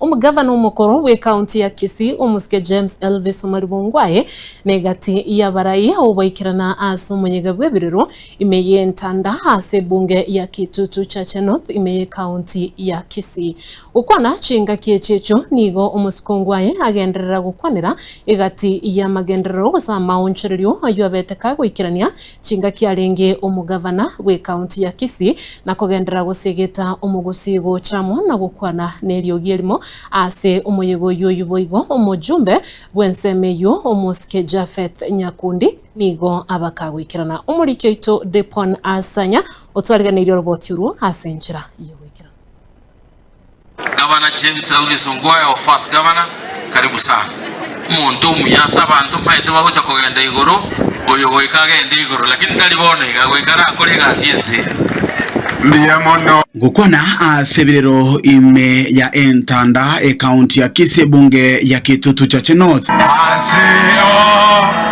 Umugavana umukuru we county ya Kisii Omusike James Elvis Omaribongwaye negati ya barayi obaikirana aso munyegabwe biriro imeye ntanda hase bunge ya Kitutu Chache North imeye county ya Kisii ukwana chinga kiechecho nigo Omusikongwaye agenderera gukwanira igati ya magenderero za mauncherio ayobeteka gwikirania chinga kiarenge umugavana we county ya Kisii na kugendera gusegeta umugusigo chamo na gukwana neryo gierimo ase umuyego yoyuboigo umujumbe wensemeyo Omusike Japheth Nyakundi nigo abakagwikirana umurikyo ito Depon Asanya otwariganiryo robotiru asenjira yewikira. Governor James Elvis Ongwaye wa first governor, karibu sana. Muntu muyasa abantu maite bagocha kugenda igoro oyogo ikagenda igoro lakini talibone igagwikara akore gasiense. Gukwana asebirero ime ya entanda county ya Kisii bunge ya Kitutu Chache North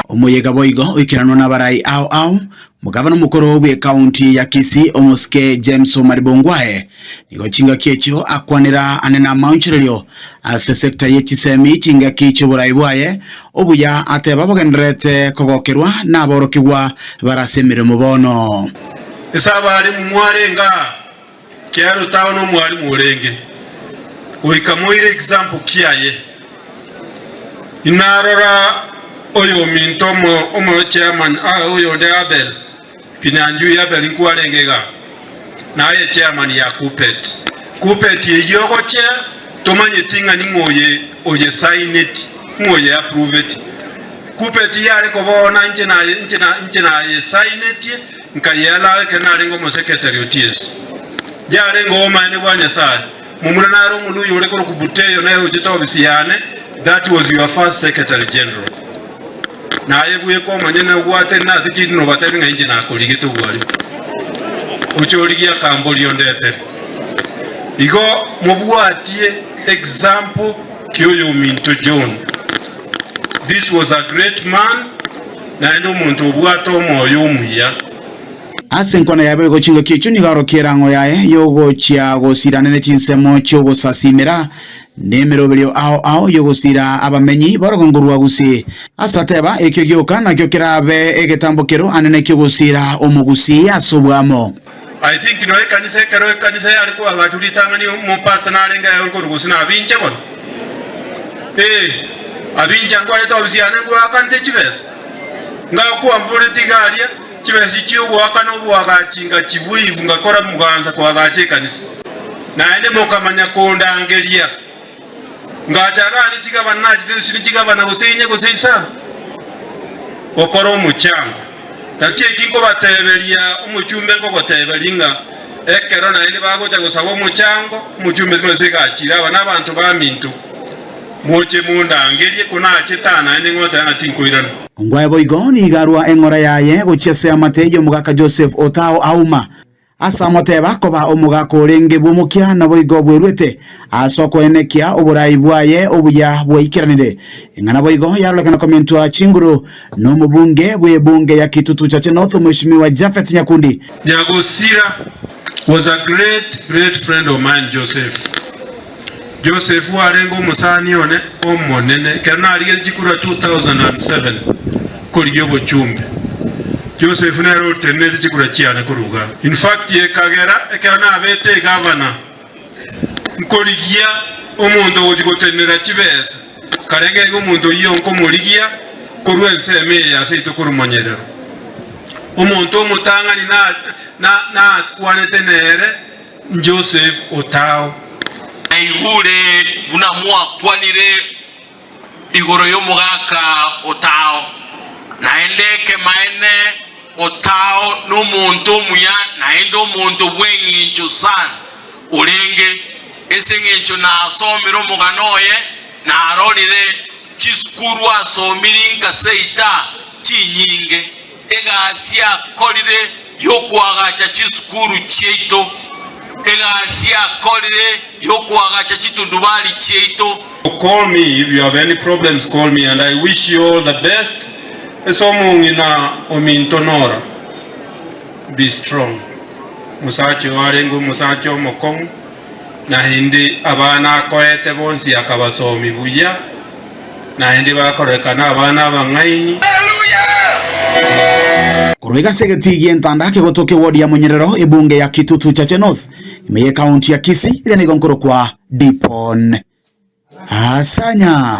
umuyega boigo ikirano n'abarayi au mugavana mukuru we county ya Kisii Omusike James Omaribongwaye nigo chinga kiecho akwanira anena mauncherero ase sector y'ekisemi chinga kicho burayi bwaye obuya ateba bagenderete kogokerwa naborokibwa barasemire mubono esaba ali mwarenga kyaro tawo no mwali murenge uikamoire example kiaye inarora oyo mintomo omo chairman oyo de Abel kinyanju ya Abel nkuarengega naye chairman ya Kupet yeyoko che tomanye tinga ningoye oye sign it ngoye approve it Kupet yale ko bona nchena ye sign it nkayala kenarengo mo secretary ots jare ngoma ne bwanya sa mumuna naro muluyo ule ko kubuteyo nayo ujito bisiyane. That was your first secretary general na yebuye ko manyene gwate na tikino batari nga injina akoligito gwali ucholigia kambolio ndete igo mubwatie example kyoyo Minto John. This was a great man na ndo muntu bwato moyo umuya asenkwana yabe go chinga kichu ni garo kirango yae yogo chia go siranene chinsemo cyo go sasimira nemerobelyo ao yogo sira abamenyi barogongurwa gusi asateba ekyo gyoka na kyo kirabe egetambokero anene kyo gusira omugusi asobwamo. I think no kanisa yari ko agatulitanga ni mu pastor nalenga yako gusina abinche bon abinche ngwa to bisiana ngwa kante chibesa ngako ampolitikalia kibesi cyugo akano bwagachinga kibuivu ngakora muganza kwa gache kanisa naende mukamanya konda angelia ngachagani kigabana nakitero kigabana gusenye guseisa okora umucyango nakiye kingo batebelia umucyumbe ngo batebelinga ekero naende bagocha gusaba umucyango umucyumbe twese gakira abana abantu ba Minto moche munda angelie kuna chetana ende ngota na tinkoirana Ongwaye boigo ni garua engora yaye guchese amatejo mugaka Joseph Otao auma asa moteba koba omugako renge bumukia na boigo bwerwete asoko enekia oburayi bwaye obuya bwayikiranire ingana boigo yarolekana komentwa chinguru no mubunge bwe bunge ya Kitutu Chache North Mheshimiwa Japheth Nyakundi. Nyagosira was a great friend of mine. Joseph warengo musani one omonene kana ali jikura 2007 koliyo bochumbe Joseph nero tenete jikura chiana kuruga. In fact ye kagera ekana abete governor nkoligia omuntu ojikotenera chibesa karenge omuntu yonko moligia korwense eme ya seito kurumanyerero omuntu omutanga ni na kwanetenere Joseph Otao Aihule bunamua kwanire igoro y'omugaka Otao naendeke maene Otao n'omuntu muya naende omuntu bw'engincho sana ulenge esengincho nasomera omuganoye narorire kisukuru asomiri nkaseita chinyinge egasi akolire yokwagacha kisukuru cheito egasia kolire yokwagacha chitundubali cheito. Call me if you have any problems, call me, and I wish you all the best. Esomungina omintonora, be strong. Musacho arengo musacho mokong na hindi abana akoete bonsi akabasomi buya na hindi bakorekana abana abangaini. Kuruiga segetigie ntandake gotoke wodi ya Munyerero ibunge ya Kitutu Chache North imeye kaunti ya Kisii ile ni gonkoro kwa Dipon Asanya.